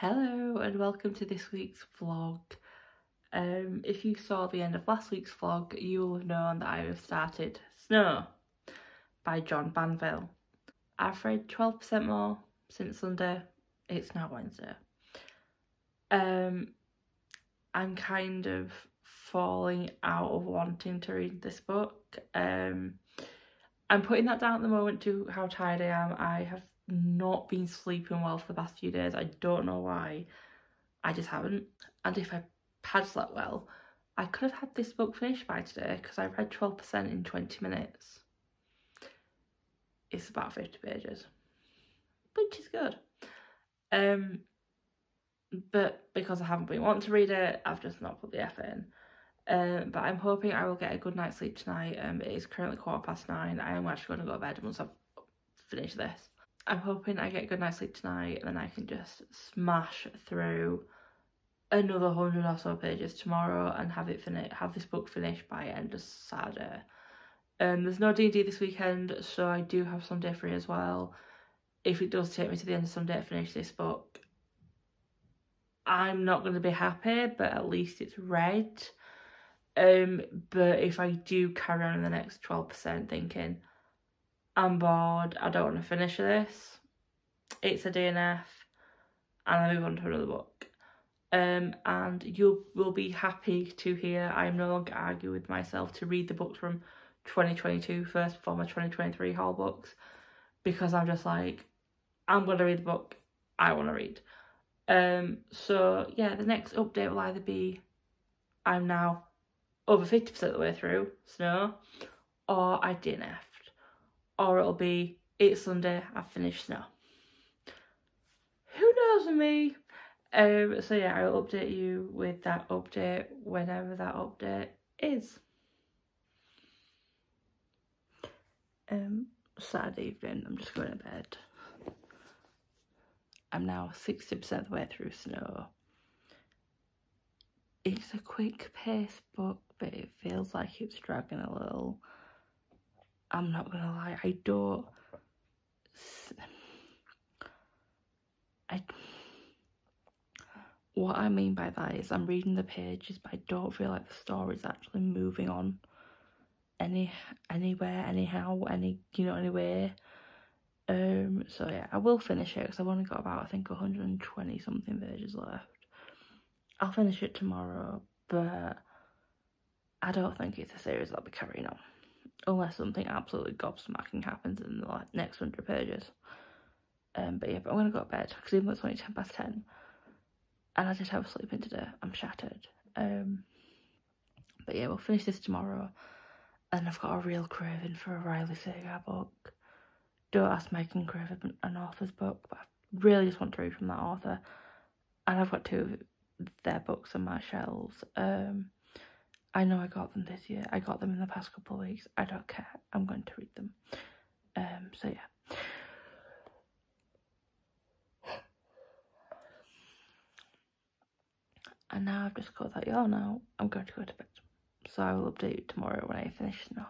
Hello and welcome to this week's vlog. If you saw the end of last week's vlog, you will have known that I have started Snow by John Banville. I've read 12% more since Sunday. It's now Wednesday. I'm kind of falling out of wanting to read this book. I'm putting that down at the moment to how tired I am. I have not been sleeping well for the past few days. I don't know why. I just haven't. And if I had slept well, I could have had this book finished by today because I read 12% in 20 minutes. It's about 50 pages, which is good. But because I haven't been wanting to read it, I've just not put the effort in. But I'm hoping I will get a good night's sleep tonight. It is currently 9:15. I am actually going to go to bed once I've finished this. I'm hoping I get a good night's sleep tonight and then I can just smash through another 100 or so pages tomorrow and have this book finished by end of Saturday. There's no D&D this weekend, so I do have Sunday free as well. If it does take me to the end of Sunday to finish this book, I'm not going to be happy, but at least it's read. But if I do carry on in the next 12% thinking, I'm bored, I don't want to finish this, it's a DNF, and I move on to another book. And you will be happy to hear I am no longer arguing with myself to read the books from 2022 first before my 2023 haul books, because I'm just like, I'm going to read the book I want to read. So yeah, the next update will either be I'm now over 50% of the way through Snow, or I DNF'd, or it'll be it's Sunday, I've finished Snow. Who knows with me? So yeah, I will update you with that update whenever that update is. Saturday evening, I'm just going to bed. I'm now 60% of the way through Snow. It's a quick pace book, but it feels like it's dragging a little. I'm not gonna lie, what I mean by that is I'm reading the pages, but I don't feel like the story's actually moving on anywhere, anyway. So yeah, I will finish it because I've only got about, I think, 120 something pages left. I'll finish it tomorrow, but I don't think it's a series I'll be carrying on unless something absolutely gobsmacking happens in the next 100 pages. But yeah, I'm gonna go to bed because even though it's only 10:10 and I did have a sleep in today, I'm shattered. But yeah, we'll finish this tomorrow, and I've got a real craving for a Riley Sager book. Don't ask me, I can crave an author's book, but I really just want to read from that author, and I've got 2 of their books on my shelves. I know I got them this year. I got them in the past couple of weeks. I don't care. I'm going to read them. So yeah. And now I've just got that y'all know I'm going to go to bed. So I will update you tomorrow when I finish Snow.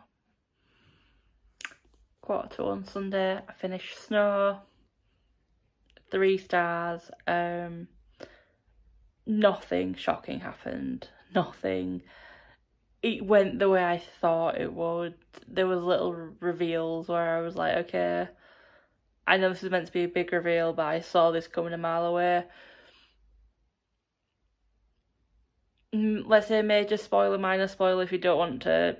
1:45 Sunday, I finished Snow. 3 stars. Nothing shocking happened. Nothing. It went the way I thought it would. There was little reveals where I was like, okay, I know this is meant to be a big reveal, but I saw this coming a mile away. Let's say major spoiler, minor spoiler. If you don't want to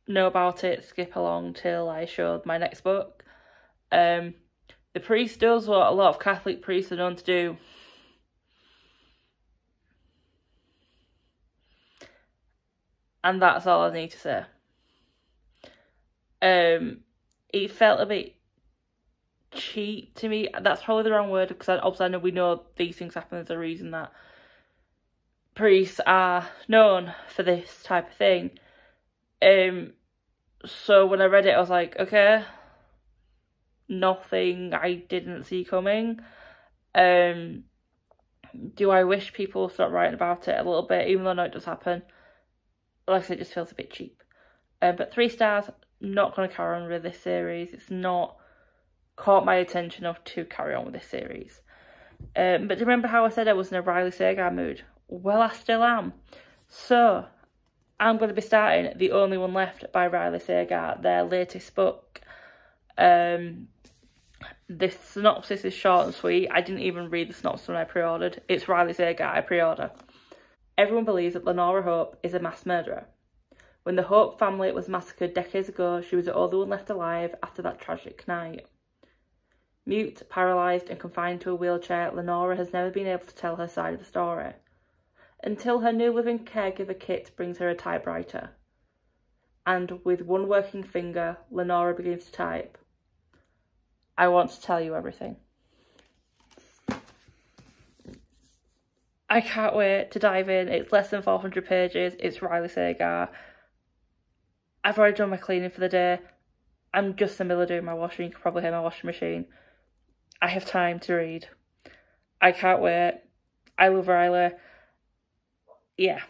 know about it, skip along till I showed my next book. The priest does what a lot of Catholic priests are known to do. And that's all I need to say. It felt a bit cheap to me. That's probably the wrong word, because obviously I know we know these things happen. There's a reason that priests are known for this type of thing. So when I read it, I was like, okay, nothing I didn't see coming. Do I wish people stop writing about it a little bit, even though I know it does happen? Like I said, it just feels a bit cheap. But 3 stars, not going to carry on with this series. It's not caught my attention enough to carry on with this series. But do you remember how I said I was in a Riley Sagar mood? Well, I still am. So, I'm going to be starting The Only One Left by Riley Sagar, their latest book. This synopsis is short and sweet. I didn't even read the synopsis when I pre-ordered. It's Riley Sagar, I pre-order. Everyone believes that Lenora Hope is a mass murderer. When the Hope family was massacred decades ago, she was the only one left alive after that tragic night. Mute, paralysed and confined to a wheelchair, Lenora has never been able to tell her side of the story. Until her new living caregiver Kit brings her a typewriter. And with one working finger, Lenora begins to type. I want to tell you everything. I can't wait to dive in. It's less than 400 pages. It's Riley Sagar. I've already done my cleaning for the day. I'm just in the middle of doing my washing. You can probably hear my washing machine. I have time to read. I can't wait. I love Riley. Yeah.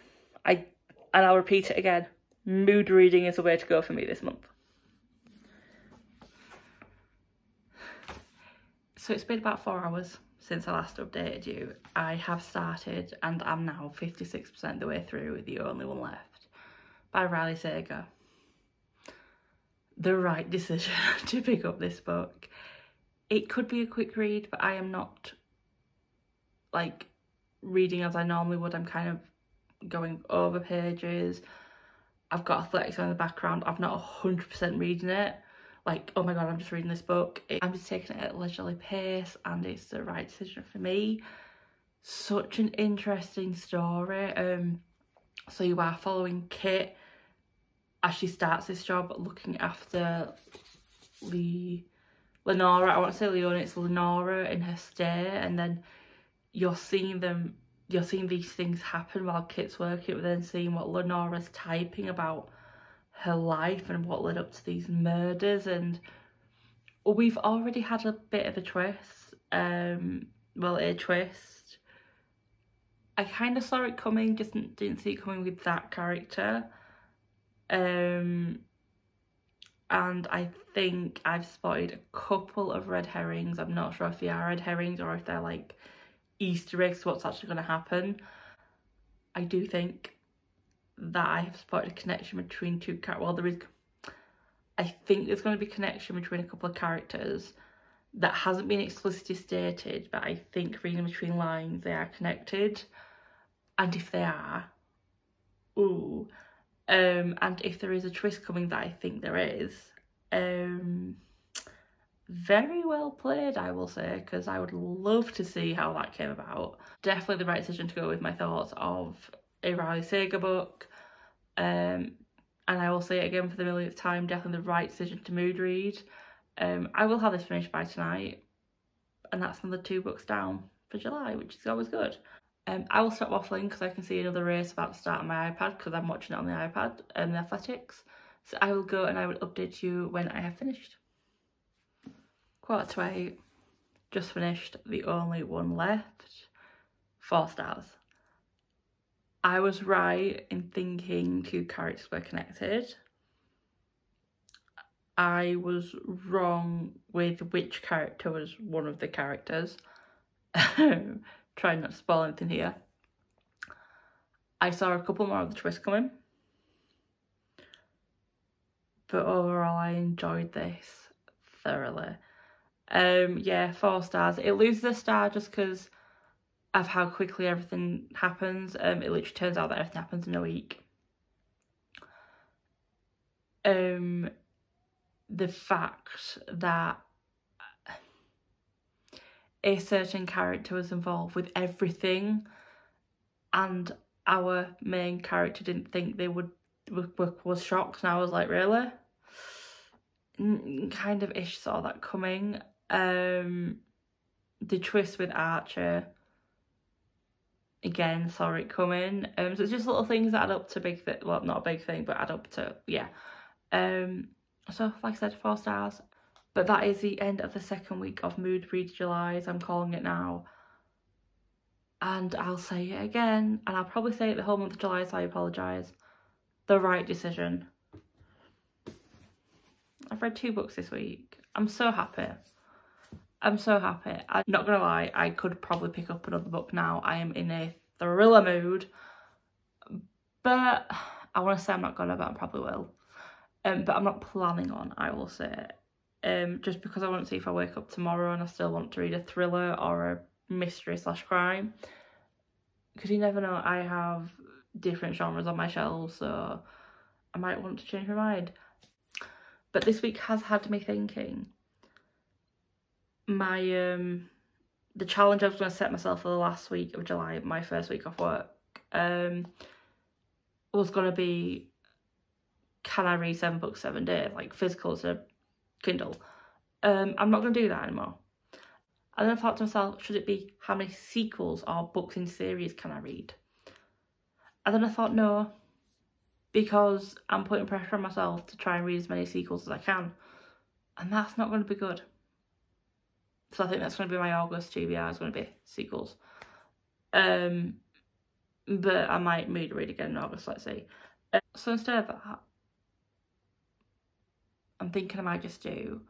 And I'll repeat it again. Mood reading is the way to go for me this month. So it's been about 4 hours since I last updated you. I have started and I'm now 56% the way through The Only One Left by Riley Sagar. The right decision to pick up this book. It could be a quick read, but I am not like reading as I normally would. I'm kind of going over pages. I've got athletics on in the background. I'm not 100% reading it. Like, oh my god, I'm just reading this book. I'm just taking it at a leisurely pace and it's the right decision for me. Such an interesting story. So you are following Kit as she starts this job looking after Lenora. I want to say Leona, it's Lenora in her stay, and then you're seeing these things happen while Kit's working, but then seeing what Lenora's typing about her life and what led up to these murders. And we've already had a bit of a twist. Well, a twist. I kind of saw it coming, just didn't see it coming with that character. And I think I've spotted a couple of red herrings. I'm not sure if they are red herrings or if they're like Easter eggs to what's actually going to happen. I do think that I have spotted a connection between two characters. Well, I think there's going to be a connection between a couple of characters that hasn't been explicitly stated, but I think reading between lines they are connected. And if they are, ooh. And if there is a twist coming, that I think there is, very well played, I will say, because I would love to see how that came about. Definitely the right decision to go with my thoughts of a Riley Sagar book. And I will say it again for the millionth time, definitely the right decision to mood read. I will have this finished by tonight, and that's another 2 books down for July, which is always good. I will stop waffling because I can see another race about to start on my iPad because I'm watching it on the iPad and the athletics. So I will go and I will update you when I have finished. 7:45, just finished The Only One Left, 4 stars. I was right in thinking 2 characters were connected. I was wrong with which character was one of the characters. Trying not to spoil anything here. I saw a couple more of the twists coming. But overall I enjoyed this thoroughly. Yeah, 4 stars. It loses a star just because of how quickly everything happens. It literally turns out that everything happens in a week. The fact that a certain character was involved with everything and our main character didn't think they was shocked, and I was like, really? Kind of ish saw that coming. The twist with Archer, again, saw it coming. So it's just little things that add up to big thing. Well, not a big thing, but add up to, yeah. So like I said, 4 stars. But that is the end of the second week of Mood Read July, as I'm calling it now. And I'll say it again, and I'll probably say it the whole month of July, so I apologise. The right decision. I've read 2 books this week. I'm so happy. I'm so happy. I'm not gonna lie, I could probably pick up another book now. I am in a thriller mood, but I want to say I'm not gonna, but I probably will. But I'm not planning on, I will say. Just because I want to see if I wake up tomorrow and I still want to read a thriller or a mystery / crime. Because you never know, I have different genres on my shelves, so I might want to change my mind. But this week has had me thinking. My the challenge I was going to set myself for the last week of July, my first week off work, was going to be, can I read 7 books 7 days, like physical to Kindle. I'm not going to do that anymore. And then I thought to myself, should it be how many sequels or books in series can I read? And then I thought, no, because I'm putting pressure on myself to try and read as many sequels as I can. And that's not going to be good. So I think that's going to be my August TBR, is going to be sequels. But I might mood read again in August, let's see. So instead of that, I'm thinking I might just do,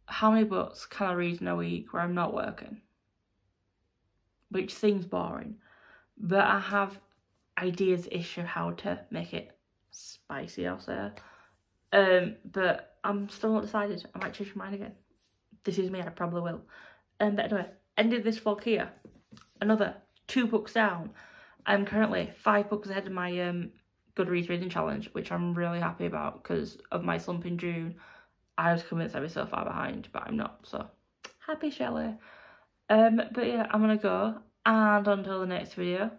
how many books can I read in a week where I'm not working? Which seems boring, but I have ideas-ish of how to make it spicy, I'll say. But I'm still not decided. I might change my mind again. This is me, I probably will. But anyway, ended this vlog here. Another 2 books down. I'm currently 5 books ahead of my Goodreads reading challenge, which I'm really happy about because of my slump in June. I was convinced I'd be so far behind, but I'm not, so happy Shelley. But yeah, I'm gonna go, and until the next video,